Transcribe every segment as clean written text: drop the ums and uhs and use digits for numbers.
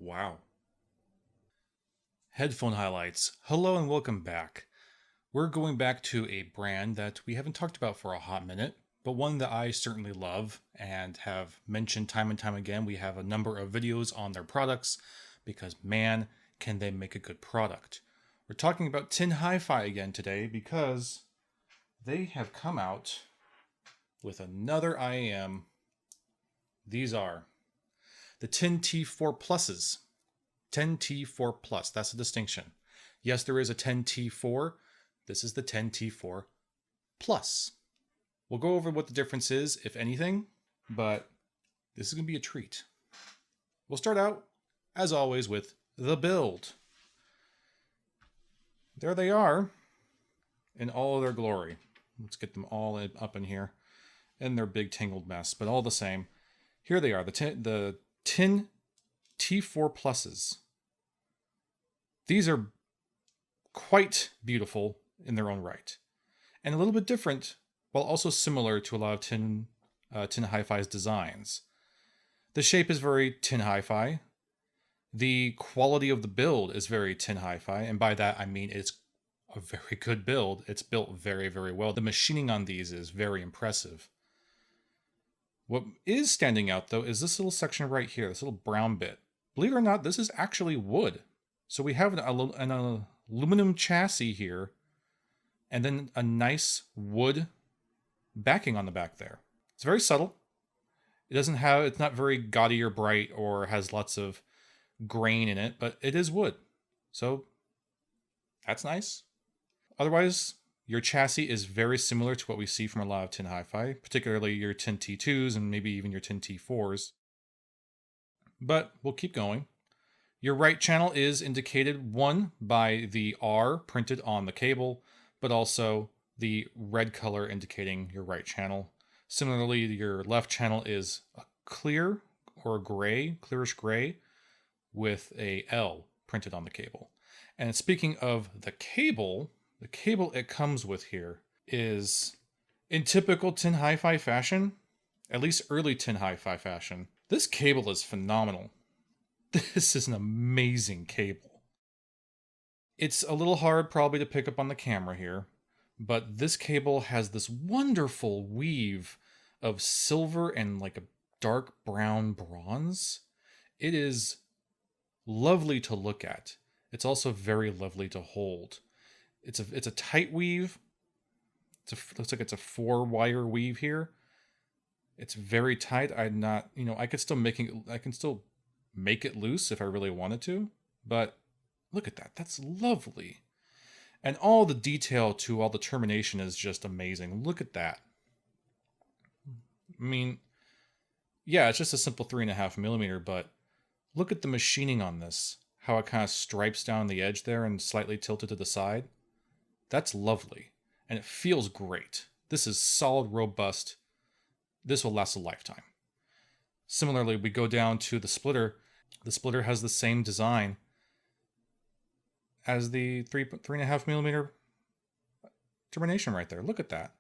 Wow. Headphone highlights. Hello and welcome back. We're going back to a brand that we haven't talked about for a hot minute, but one that I certainly love and have mentioned time and time again. We have a number of videos on their products because, man, can they make a good product. We're talking about TINHIFI again today because they have come out with another IEM. These are the TIN T4-Pluses. 10 T4-Plus, that's the distinction. Yes, there is a 10 T4. This is the 10 T4-Plus. We'll go over what the difference is, if anything, but this is going to be a treat. We'll start out, as always, with the build. There they are in all of their glory. Let's get them all up in here in their big tangled mess, but all the same. Here they are, the TIN T4-Pluses. These are quite beautiful in their own right, and a little bit different, while also similar to a lot of TINHIFI's designs. The shape is very TINHIFI. The quality of the build is very TINHIFI, and by that I mean it's a very good build. It's built very, very well. The machining on these is very impressive. What is standing out, though, is this little section right here, this little brown bit. Believe it or not, this is actually wood. So we have an aluminum chassis here, and then a nice wood backing on the back there. It's very subtle. It's not very gaudy or bright or has lots of grain in it, but it is wood. So that's nice. Otherwise, your chassis is very similar to what we see from a lot of TINHIFI, particularly your TIN T2s and maybe even your TIN T4s. But we'll keep going. Your right channel is indicated, one, by the R printed on the cable, but also the red color indicating your right channel. Similarly, your left channel is a clear or gray, clearish gray, with a L printed on the cable. And speaking of the cable it comes with here is, in typical TINHIFI fashion, at least early TINHIFI fashion, this cable is phenomenal. This is an amazing cable. It's a little hard probably to pick up on the camera here, but this cable has this wonderful weave of silver and like a dark brown bronze. It is lovely to look at. It's also very lovely to hold. It's a tight weave. Looks like it's a 4-wire weave here. It's very tight. I can still make it loose if I really wanted to, but look at that. That's lovely. And all the detail to all the termination is just amazing. Look at that. I mean, yeah, it's just a simple 3.5mm, but look at the machining on this. How it kind of stripes down the edge there and slightly tilted to the side. That's lovely. And it feels great. This is solid, robust. This will last a lifetime. Similarly, we go down to the splitter. The splitter has the same design as the 3.5mm termination right there. Look at that.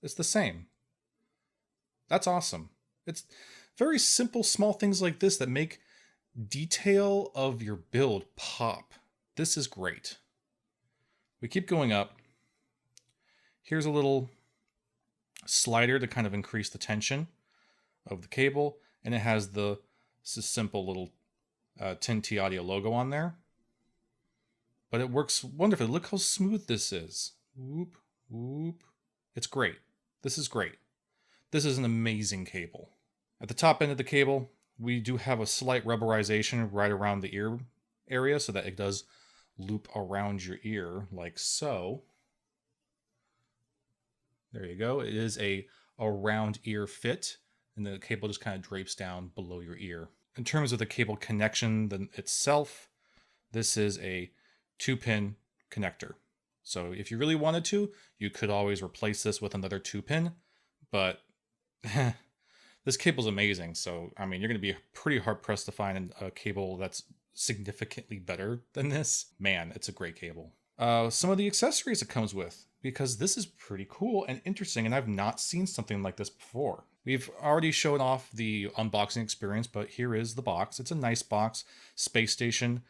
It's the same. That's awesome. It's very simple, small things like this that make detail of your build pop. This is great. We keep going up. Here's a little slider to kind of increase the tension of the cable, and it has this simple little TIN T audio logo on there. But it works wonderfully. Look how smooth this is. Whoop, whoop. It's great. This is great. This is an amazing cable. At the top end of the cable, we do have a slight rubberization right around the ear area so that it does loop around your ear like so. There you go. It is a round ear fit, and the cable just kind of drapes down below your ear. In terms of the cable connection itself, this is a 2-pin connector. So if you really wanted to, you could always replace this with another 2-pin, but this cable's amazing. So, I mean, you're going to be pretty hard pressed to find a cable that's significantly better than this. Man, it's a great cable. Some of the accessories it comes with. because this is pretty cool and interesting, and I've not seen something like this before. We've already shown off the unboxing experience, but here is the box. It's a nice box, space station.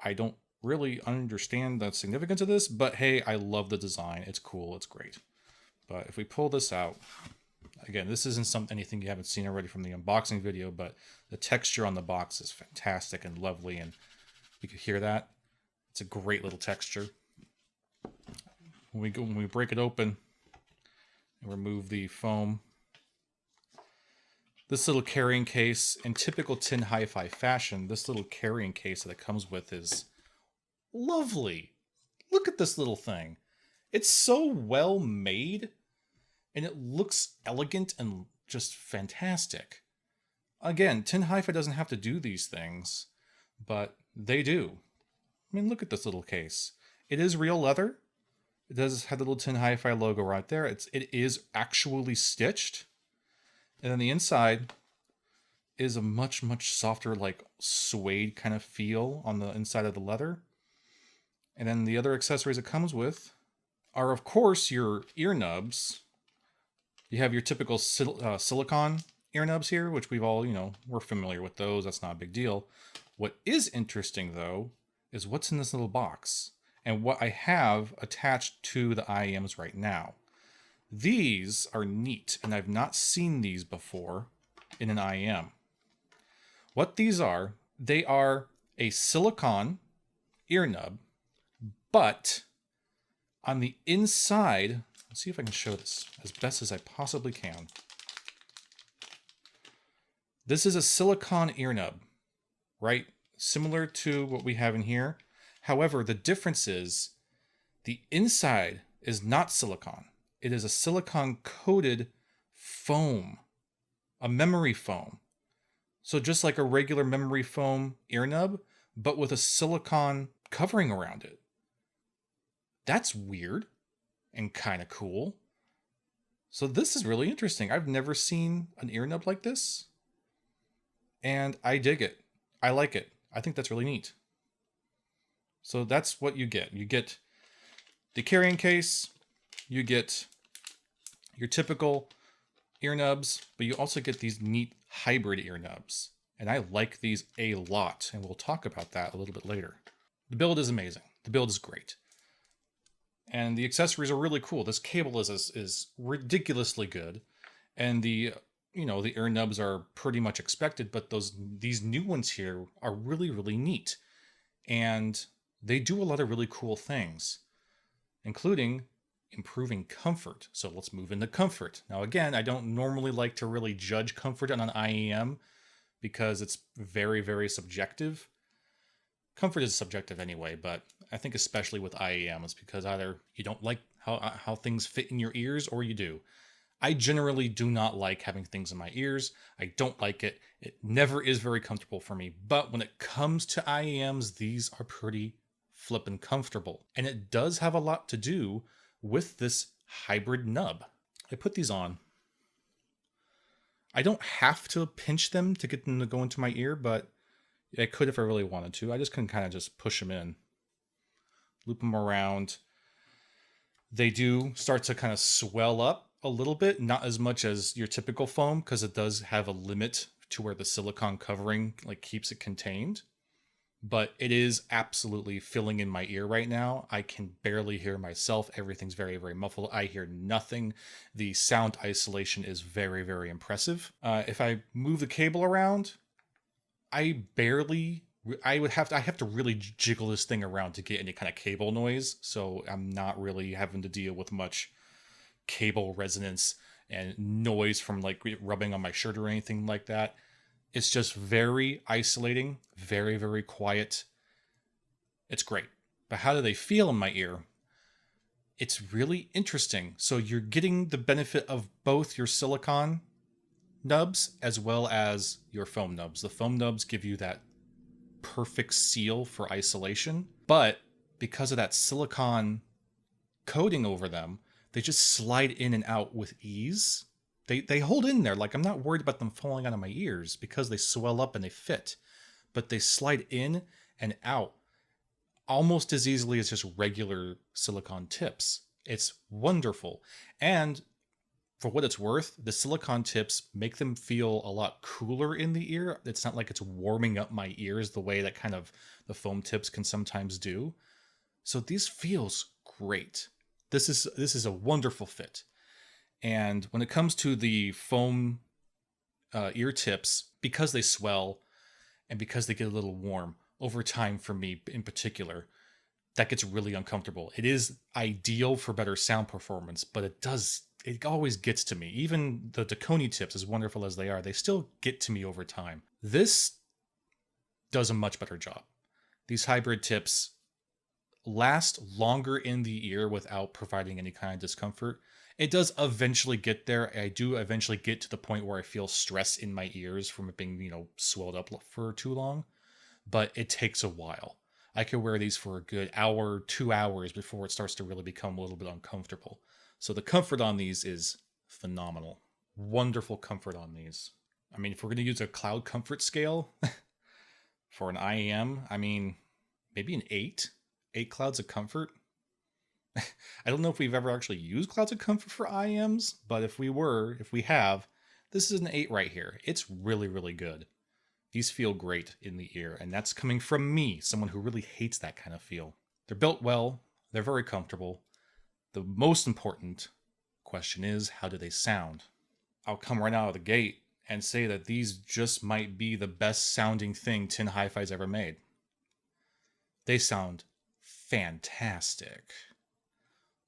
I don't really understand the significance of this, but hey, I love the design. It's cool, it's great. But if we pull this out, again, this isn't anything you haven't seen already from the unboxing video, but the texture on the box is fantastic and lovely, and you can hear that. It's a great little texture. When we break it open and remove the foam, this little carrying case, in typical TINHIFI fashion, this little carrying case that it comes with is lovely. Look at this little thing. It's so well made, and it looks elegant and just fantastic. Again, TINHIFI doesn't have to do these things, but they do. I mean, look at this little case. It is real leather. It does have the little TINHIFI logo right there. It is actually stitched. And then the inside is a much, much softer, like suede kind of feel on the inside of the leather. And then the other accessories it comes with are, of course, your ear nubs. You have your typical silicone ear nubs here, which we've all, we're familiar with those. That's not a big deal. What is interesting, though, is what's in this little box and what I have attached to the IEMs right now. These are neat, and I've not seen these before in an IEM. What these are, they are a silicone ear nub, but on the inside, let's see if I can show this as best as I possibly can. This is a silicone ear nub, right? Similar to what we have in here. However, the difference is the inside is not silicone. It is a silicone-coated foam, a memory foam. So just like a regular memory foam ear nub, but with a silicone covering around it. That's weird and kind of cool. So this is really interesting. I've never seen an ear nub like this, and I dig it. I like it. I think that's really neat. So that's what you get. You get the carrying case, you get your typical ear nubs, but you also get these neat hybrid ear nubs. And I like these a lot, and we'll talk about that a little bit later. The build is amazing. The build is great. And the accessories are really cool. This cable is ridiculously good. And the ear nubs are pretty much expected, but these new ones here are really, really neat. And they do a lot of really cool things, including improving comfort. So let's move into comfort. Now, again, I don't normally like to really judge comfort on an IEM because it's very, very subjective. Comfort is subjective anyway, but I think especially with IEMs, because either you don't like how things fit in your ears or you do. I generally do not like having things in my ears. I don't like it. It never is very comfortable for me. But when it comes to IEMs, these are pretty flippin' comfortable. And it does have a lot to do with this hybrid nub. I put these on. I don't have to pinch them to get them to go into my ear, but I could if I really wanted to. I just can kind of just push them in, loop them around. They do start to kind of swell up a little bit, not as much as your typical foam, because it does have a limit to where the silicone covering keeps it contained. But it is absolutely filling in my ear right now. I can barely hear myself. Everything's very, very muffled. I hear nothing. The sound isolation is very, very impressive. If I move the cable around, I have to really jiggle this thing around to get any kind of cable noise. So I'm not really having to deal with much cable resonance and noise from rubbing on my shirt or anything like that. It's just very isolating, very, very quiet. It's great. But how do they feel in my ear? It's really interesting. So you're getting the benefit of both your silicone nubs as well as your foam nubs. The foam nubs give you that perfect seal for isolation, but because of that silicone coating over them, they just slide in and out with ease. They hold in there. I'm not worried about them falling out of my ears because they swell up and they fit, but they slide in and out almost as easily as just regular silicone tips. It's wonderful. And for what it's worth, the silicone tips make them feel a lot cooler in the ear. It's not like it's warming up my ears the way that kind of the foam tips can sometimes do. So these feels great. This is a wonderful fit. And when it comes to the foam ear tips, because they swell and because they get a little warm over time, for me in particular, that gets really uncomfortable. It is ideal for better sound performance, but it always gets to me. Even the Dakoni tips, as wonderful as they are, they still get to me over time. This does a much better job. These hybrid tips last longer in the ear without providing any kind of discomfort. It does eventually get there. I do eventually get to the point where I feel stress in my ears from it being, swelled up for too long, but it takes a while. I could wear these for a good hour, 2 hours before it starts to really become a little bit uncomfortable. So the comfort on these is phenomenal. Wonderful comfort on these. I mean, if we're going to use a cloud comfort scale for an IEM, I mean, maybe an 8? 8 clouds of comfort? I don't know if we've ever actually used clouds of comfort for IEMs, but if we have, this is an 8 right here. It's really, really good. These feel great in the ear, and that's coming from me, someone who really hates that kind of feel. They're built well, they're very comfortable. The most important question is, how do they sound? I'll come right out of the gate and say that these just might be the best sounding thing TINHIFI's ever made. They sound fantastic.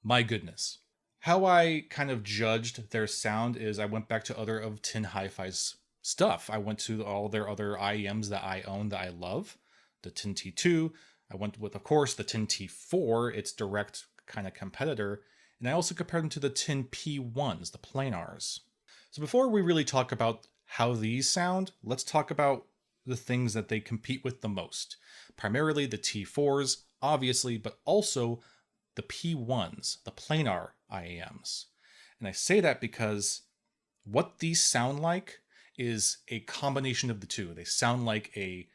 My goodness. How I kind of judged their sound is I went back to other of TINHIFI's stuff. I went to all their other IEMs that I own that I love. The TIN T2. I went with, of course, the TIN T4, its direct kind of competitor. And I also compared them to the TIN P1s, the planars. So before we really talk about how these sound, let's talk about the things that they compete with the most. Primarily the T4s, obviously, but also the P1s, the planar IEMs. And I say that because what these sound like is a combination of the two. They sound like if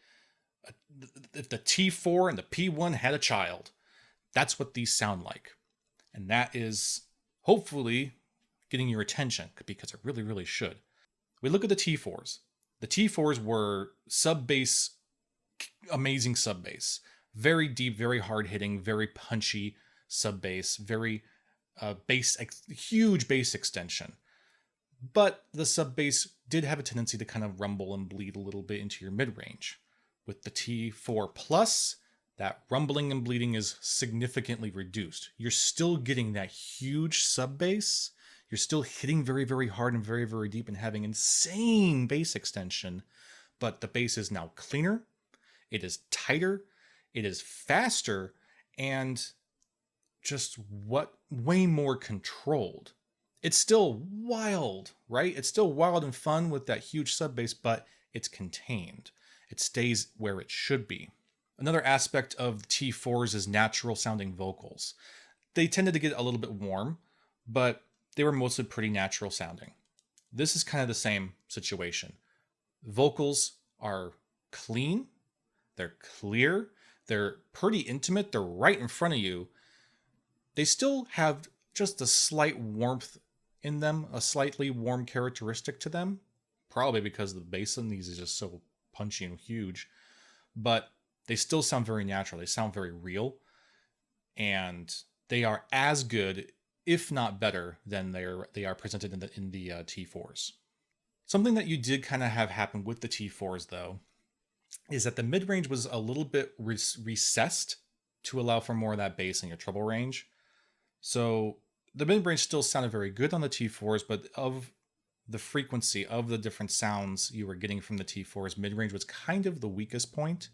the T4 and the P1 had a child. That's what these sound like. And that is hopefully getting your attention, because it really, really should. We look at the T4s. The T4s were sub-bass, amazing sub-bass. Very deep, very hard-hitting, very punchy sub-bass, very huge bass extension. But the sub-bass did have a tendency to kind of rumble and bleed a little bit into your mid-range. With the T4-Plus, that rumbling and bleeding is significantly reduced. You're still getting that huge sub-bass. You're still hitting very, very hard and very, very deep and having insane bass extension. But the bass is now cleaner. It is tighter. It is faster. And just way more controlled. It's still wild, right? It's still wild and fun with that huge sub bass, but it's contained. It stays where it should be. Another aspect of the T4s is natural sounding vocals. They tended to get a little bit warm, but they were mostly pretty natural sounding. This is kind of the same situation. Vocals are clean, they're clear, they're pretty intimate, they're right in front of you. They still have just a slight warmth in them, a slightly warm characteristic to them, probably because the bass in these is just so punchy and huge, but they still sound very natural. They sound very real, and they are as good, if not better, than they are presented in the T4s. Something that you did kind of have happen with the T4s, though, is that the mid-range was a little bit recessed to allow for more of that bass in your treble range. So the mid-range still sounded very good on the T4s, but of the frequency of the different sounds you were getting from the T4s, mid-range was kind of the weakest point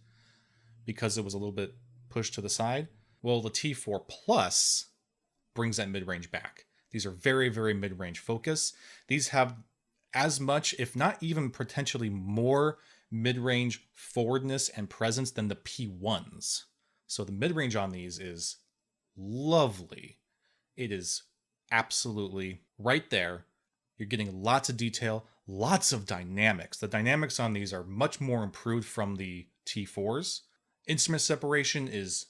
because it was a little bit pushed to the side. Well, the T4-Plus brings that mid-range back. These are very, very mid-range focus. These have as much, if not even potentially more, mid-range forwardness and presence than the P1s. So the mid-range on these is lovely. It is absolutely right there. You're getting lots of detail, lots of dynamics. The dynamics on these are much more improved from the T4s. Instrument separation is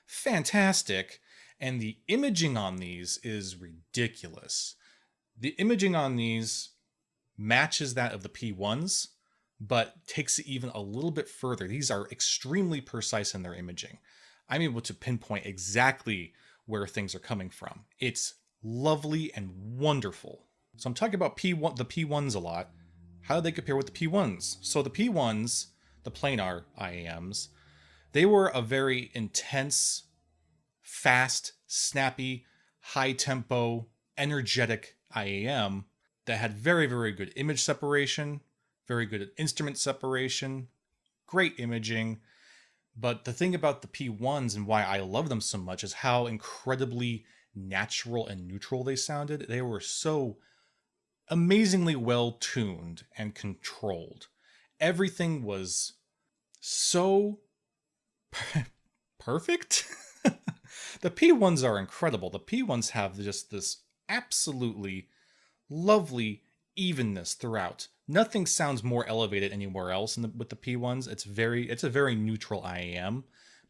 fantastic. And the imaging on these is ridiculous. The imaging on these matches that of the P1s, but takes it even a little bit further. These are extremely precise in their imaging. I'm able to pinpoint exactly where things are coming from. It's lovely and wonderful. So I'm talking about the P1s a lot. How do they compare with the P1s? So the P1s, the planar IEMs, they were a very intense, fast, snappy, high tempo, energetic IEM that had very, very good image separation, very good instrument separation, great imaging. But the thing about the P1s and why I love them so much is how incredibly natural and neutral they sounded. They were so amazingly well tuned and controlled. Everything was so perfect. The P1s are incredible. The P1s have just this absolutely lovely evenness throughout. Nothing sounds more elevated anywhere else with the P1s. It's a very neutral IEM,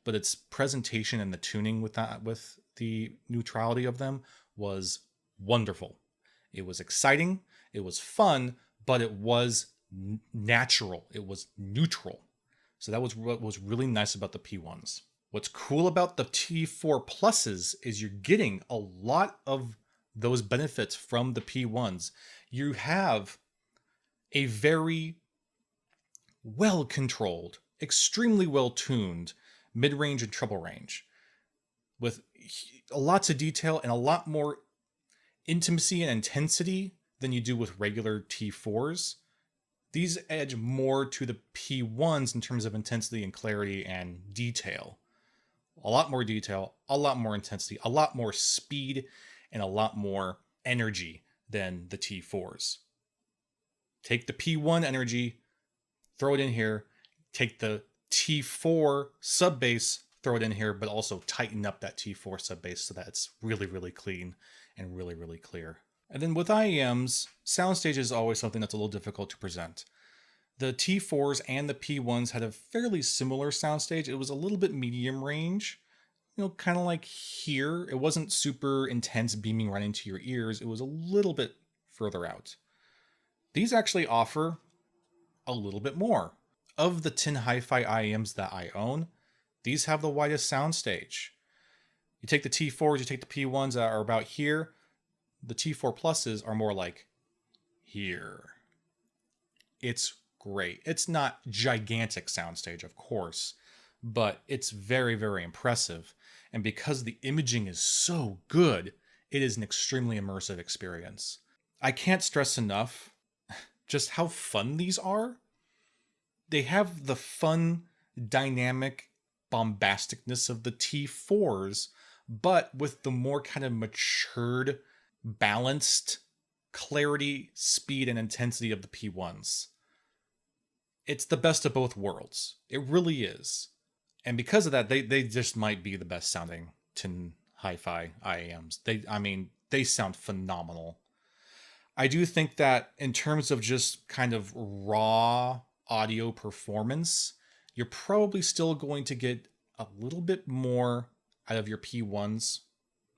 but its presentation and the tuning with the neutrality of them was wonderful. It was exciting, it was fun, but it was natural. It was neutral. So that was what was really nice about the P1s. What's cool about the T4-Pluses is you're getting a lot of those benefits from the P1s. You have a very well-controlled, extremely well-tuned mid-range and treble range with lots of detail and a lot more intimacy and intensity than you do with regular T4s. These edge more to the P1s in terms of intensity and clarity and detail. A lot more detail, a lot more intensity, a lot more speed, and a lot more energy than the T4s. Take the P1 energy, throw it in here. Take the T4 sub bass, throw it in here, but also tighten up that T4 sub bass so that it's really, really clean and really, really clear. And then with IEMs, soundstage is always something that's a little difficult to present. The T4s and the P1s had a fairly similar soundstage. It was a little bit medium range, kind of like here. It wasn't super intense beaming right into your ears. It was a little bit further out. These actually offer a little bit more. Of the TINHIFI IEMs that I own, these have the widest soundstage. You take the T4s, you take the P1s that are about here. The T4-Pluses are more like here. It's great. It's not gigantic soundstage, of course, but it's very, very impressive. And because the imaging is so good, it is an extremely immersive experience. I can't stress enough just how fun these are. They have the fun, dynamic bombasticness of the T4s, but with the more kind of matured, balanced clarity, speed, and intensity of the P1s. It's the best of both worlds. It really is. And because of that, they just might be the best sounding TINHIFI IEMs. They sound phenomenal. I do think that in terms of just kind of raw audio performance, you're probably still going to get a little bit more out of your P1s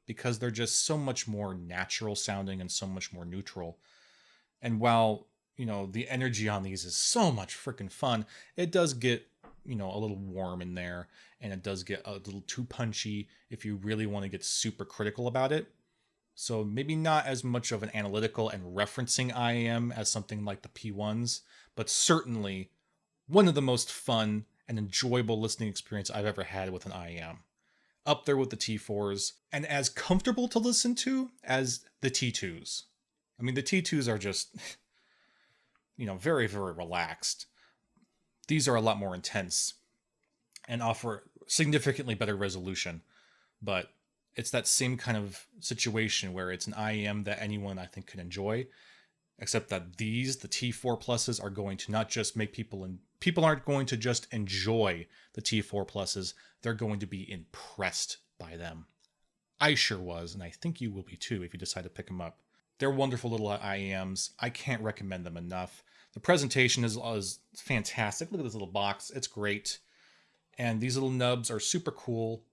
because they're just so much more natural sounding and so much more neutral. And while, the energy on these is so much freaking fun, it does get, a little warm in there, and it does get a little too punchy if you really want to get super critical about it. So maybe not as much of an analytical and referencing IEM as something like the P1s, but certainly one of the most fun and enjoyable listening experience I've ever had with an IEM. Up there with the T4s, and as comfortable to listen to as the T2s. I mean, the T2s are just, very, very relaxed. These are a lot more intense and offer significantly better resolution, but it's that same kind of situation where it's an IEM that anyone I think could enjoy, except that the T4-Pluses are going to not just make people aren't going to just enjoy the T4-Pluses, they're going to be impressed by them. I sure was, and I think you will be too if you decide to pick them up. They're wonderful little IEMs. I can't recommend them enough. The presentation is fantastic. Look at this little box. It's great. And these little nubs are super cool.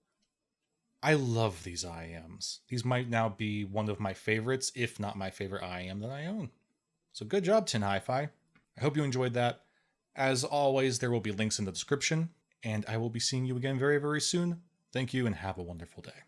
I love these IEMs. These might now be one of my favorites, if not my favorite IEM that I own. So good job, TINHIFI. I hope you enjoyed that. As always, there will be links in the description, and I will be seeing you again very, very soon. Thank you and have a wonderful day.